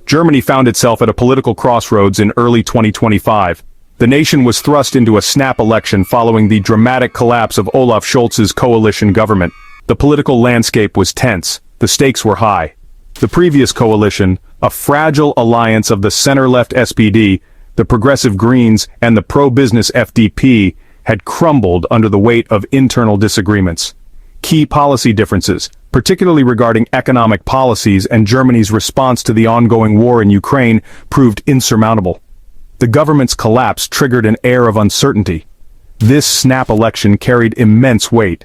Germany found itself at a political crossroads in early 2025. The nation was thrust into a snap election following the dramatic collapse of Olaf Scholz's coalition government. The political landscape was tense. The stakes were high. The previous coalition, a fragile alliance of the center-left SPD, the Progressive Greens, and the pro-business FDP, had crumbled under the weight of internal disagreements. Key policy differences, particularly regarding economic policies and Germany's response to the ongoing war in Ukraine, proved insurmountable. The government's collapse triggered an air of uncertainty. This snap election carried immense weight.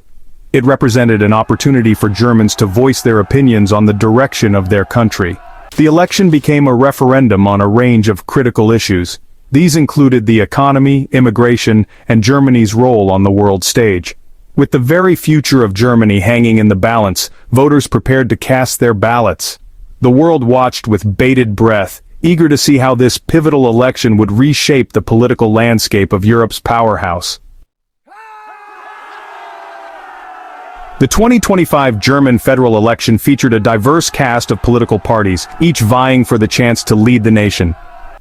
It represented an opportunity for Germans to voice their opinions on the direction of their country. The election became a referendum on a range of critical issues. These included the economy, immigration, and Germany's role on the world stage. With the very future of Germany hanging in the balance, voters prepared to cast their ballots. The world watched with bated breath, eager to see how this pivotal election would reshape the political landscape of Europe's powerhouse. The 2025 German federal election featured a diverse cast of political parties, each vying for the chance to lead the nation.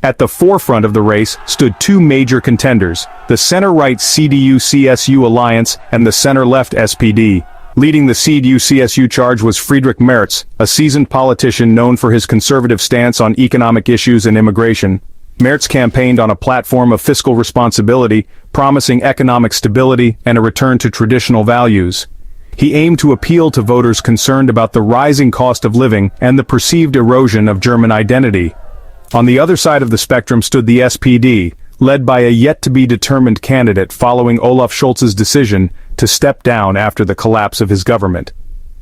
At the forefront of the race stood two major contenders, the center-right CDU-CSU alliance and the center-left SPD. Leading the CDU-CSU charge was Friedrich Merz, a seasoned politician known for his conservative stance on economic issues and immigration. Merz campaigned on a platform of fiscal responsibility, promising economic stability and a return to traditional values. He aimed to appeal to voters concerned about the rising cost of living and the perceived erosion of German identity. On the other side of the spectrum stood the SPD, led by a yet-to-be-determined candidate following Olaf Scholz's decision to step down after the collapse of his government.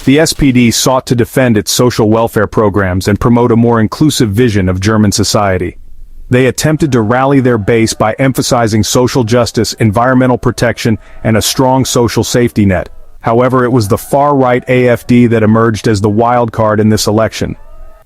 The SPD sought to defend its social welfare programs and promote a more inclusive vision of German society. They attempted to rally their base by emphasizing social justice, environmental protection, and a strong social safety net. However, it was the far-right AfD that emerged as the wild card in this election.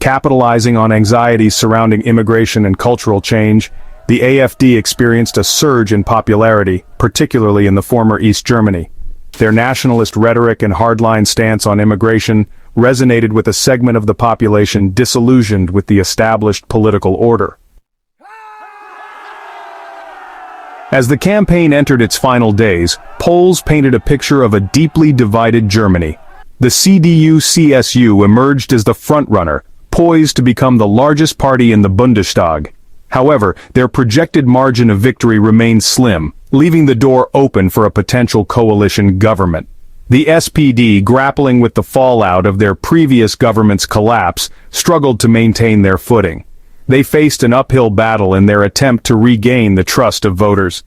Capitalizing on anxieties surrounding immigration and cultural change, the AfD experienced a surge in popularity, particularly in the former East Germany. Their nationalist rhetoric and hardline stance on immigration resonated with a segment of the population disillusioned with the established political order. As the campaign entered its final days, polls painted a picture of a deeply divided Germany. The CDU-CSU emerged as the frontrunner, poised to become the largest party in the Bundestag. However, their projected margin of victory remained slim, leaving the door open for a potential coalition government. The SPD, grappling with the fallout of their previous government's collapse, struggled to maintain their footing. They faced an uphill battle in their attempt to regain the trust of voters.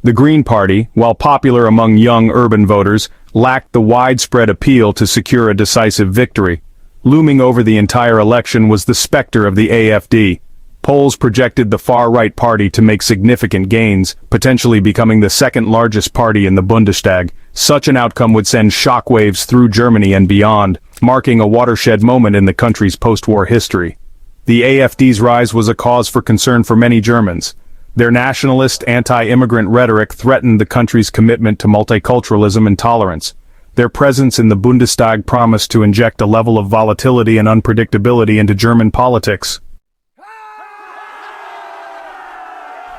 The Green Party, while popular among young urban voters, lacked the widespread appeal to secure a decisive victory. Looming over the entire election was the specter of the AfD. Polls projected the far-right party to make significant gains, potentially becoming the second-largest party in the Bundestag. Such an outcome would send shockwaves through Germany and beyond, marking a watershed moment in the country's post-war history. The AfD's rise was a cause for concern for many Germans. Their nationalist, anti-immigrant rhetoric threatened the country's commitment to multiculturalism and tolerance. Their presence in the Bundestag promised to inject a level of volatility and unpredictability into German politics.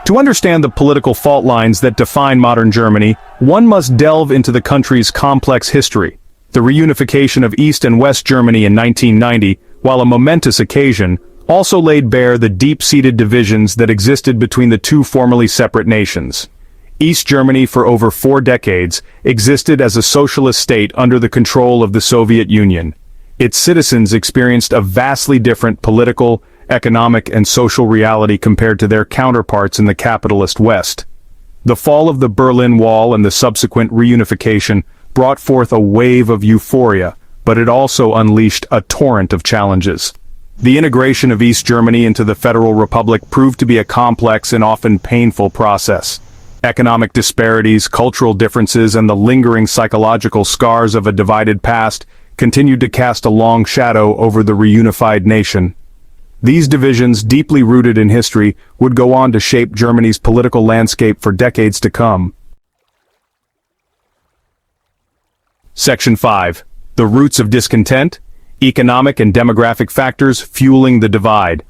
To understand the political fault lines that define modern Germany, one must delve into the country's complex history. The reunification of East and West Germany in 1990, while a momentous occasion, also laid bare the deep-seated divisions that existed between the two formerly separate nations. East Germany, for over 4 decades, existed as a socialist state under the control of the Soviet Union. Its citizens experienced a vastly different political, economic, and social reality compared to their counterparts in the capitalist West. The fall of the Berlin Wall and the subsequent reunification brought forth a wave of euphoria, but it also unleashed a torrent of challenges. The integration of East Germany into the Federal Republic proved to be a complex and often painful process. Economic disparities, cultural differences, and the lingering psychological scars of a divided past continued to cast a long shadow over the reunified nation. These divisions, deeply rooted in history, would go on to shape Germany's political landscape for decades to come. Section 5. The roots of discontent, economic and demographic factors fueling the divide.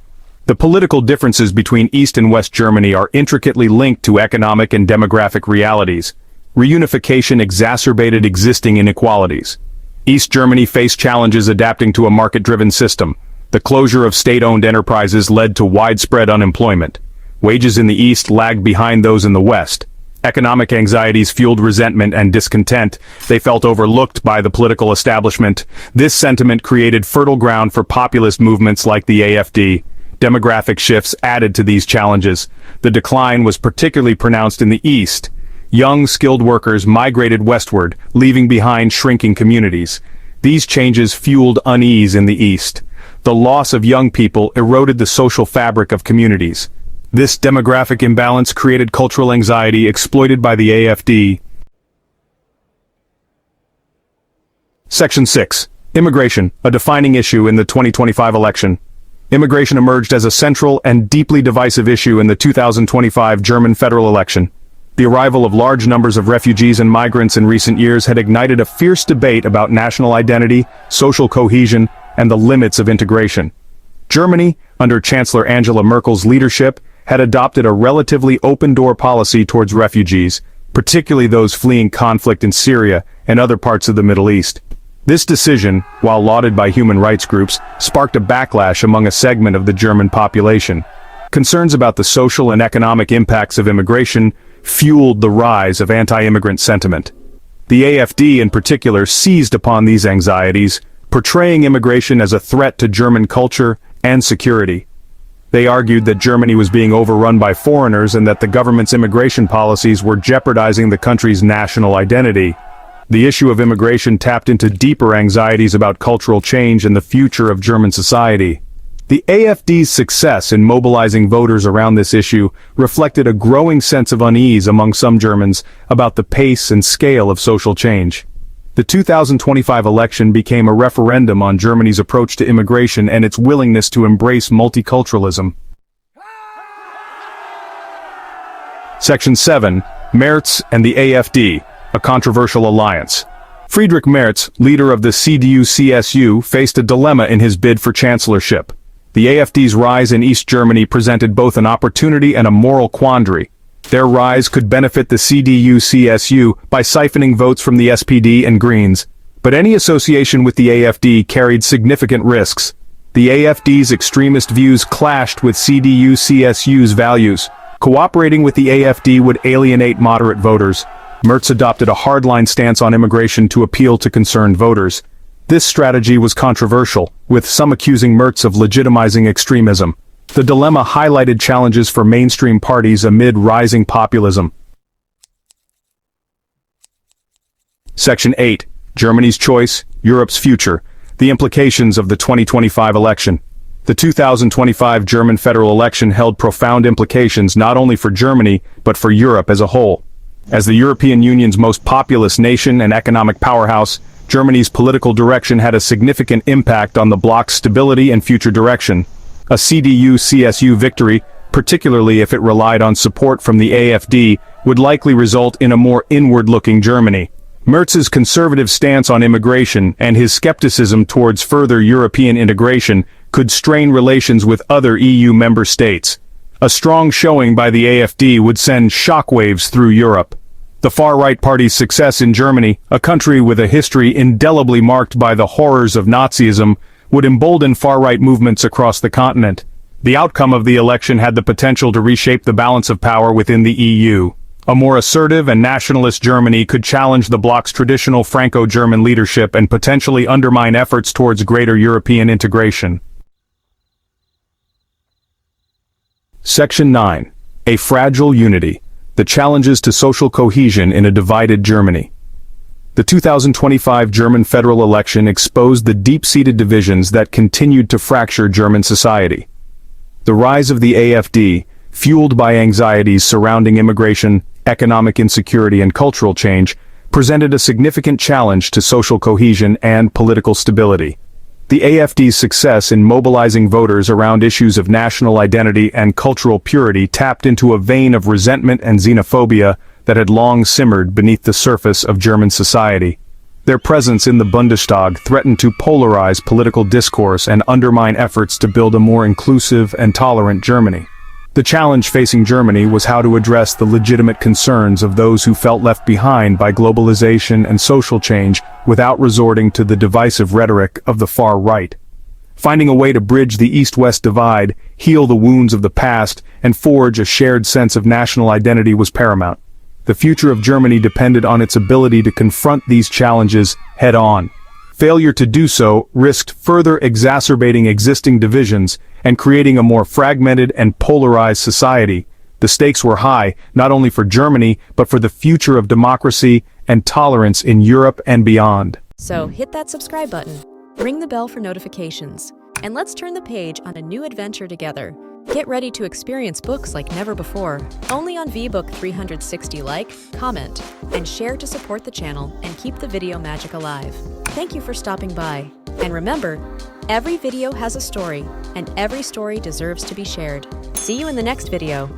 The political differences between East and West Germany are intricately linked to economic and demographic realities. Reunification exacerbated existing inequalities. East Germany faced challenges adapting to a market-driven system. The closure of state-owned enterprises led to widespread unemployment. Wages in the East lagged behind those in the West. Economic anxieties fueled resentment and discontent. They felt overlooked by the political establishment. This sentiment created fertile ground for populist movements like the AfD. Demographic shifts added to these challenges. The decline was particularly pronounced in the East. Young, skilled workers migrated westward, leaving behind shrinking communities. These changes fueled unease in the East. The loss of young people eroded the social fabric of communities. This demographic imbalance created cultural anxiety exploited by the AfD. Section 6. Immigration, a defining issue in the 2025 election. Immigration emerged as a central and deeply divisive issue in the 2025 German federal election. The arrival of large numbers of refugees and migrants in recent years had ignited a fierce debate about national identity, social cohesion, and the limits of integration. Germany, under Chancellor Angela Merkel's leadership, had adopted a relatively open-door policy towards refugees, particularly those fleeing conflict in Syria and other parts of the Middle East. This decision, while lauded by human rights groups, sparked a backlash among a segment of the German population. Concerns about the social and economic impacts of immigration fueled the rise of anti-immigrant sentiment. The AfD in particular seized upon these anxieties, portraying immigration as a threat to German culture and security. They argued that Germany was being overrun by foreigners and that the government's immigration policies were jeopardizing the country's national identity. The issue of immigration tapped into deeper anxieties about cultural change and the future of German society. The AfD's success in mobilizing voters around this issue reflected a growing sense of unease among some Germans about the pace and scale of social change. The 2025 election became a referendum on Germany's approach to immigration and its willingness to embrace multiculturalism. Section 7. Merz and the AfD, a controversial alliance. Friedrich Merz, leader of the CDU-CSU, faced a dilemma in his bid for chancellorship. The AfD's rise in East Germany presented both an opportunity and a moral quandary. Their rise could benefit the CDU-CSU by siphoning votes from the SPD and Greens, but any association with the AfD carried significant risks. The AfD's extremist views clashed with CDU-CSU's values. Cooperating with the AfD would alienate moderate voters. Merz adopted a hardline stance on immigration to appeal to concerned voters. This strategy was controversial, with some accusing Merz of legitimizing extremism. The dilemma highlighted challenges for mainstream parties amid rising populism. Section 8. Germany's choice, Europe's future. The implications of the 2025 election. The 2025 German federal election held profound implications not only for Germany, but for Europe as a whole. As the European Union's most populous nation and economic powerhouse, Germany's political direction had a significant impact on the bloc's stability and future direction. A CDU-CSU victory, particularly if it relied on support from the AfD, would likely result in a more inward-looking Germany. Merz's conservative stance on immigration and his skepticism towards further European integration could strain relations with other EU member states. A strong showing by the AfD would send shockwaves through Europe. The far-right party's success in Germany, a country with a history indelibly marked by the horrors of Nazism, would embolden far-right movements across the continent. The outcome of the election had the potential to reshape the balance of power within the EU. A more assertive and nationalist Germany could challenge the bloc's traditional Franco-German leadership and potentially undermine efforts towards greater European integration. Section 9. A fragile unity. The challenges to social cohesion in a divided Germany. The 2025 German federal election exposed the deep-seated divisions that continued to fracture German society. The rise of the AfD, fueled by anxieties surrounding immigration, economic insecurity and cultural change, presented a significant challenge to social cohesion and political stability. The AfD's success in mobilizing voters around issues of national identity and cultural purity tapped into a vein of resentment and xenophobia that had long simmered beneath the surface of German society. Their presence in the Bundestag threatened to polarize political discourse and undermine efforts to build a more inclusive and tolerant Germany. The challenge facing Germany was how to address the legitimate concerns of those who felt left behind by globalization and social change without resorting to the divisive rhetoric of the far right. Finding a way to bridge the East-West divide, heal the wounds of the past, and forge a shared sense of national identity was paramount. The future of Germany depended on its ability to confront these challenges head-on. Failure to do so risked further exacerbating existing divisions and creating a more fragmented and polarized society. The stakes were high, not only for Germany, but for the future of democracy and tolerance in Europe and beyond. So hit that subscribe button, ring the bell for notifications, and let's turn the page on a new adventure together. Get ready to experience books like never before, only on VBook 360. Like, comment, and share to support the channel and keep the video magic alive. Thank you for stopping by. And remember, every video has a story, and every story deserves to be shared. See you in the next video.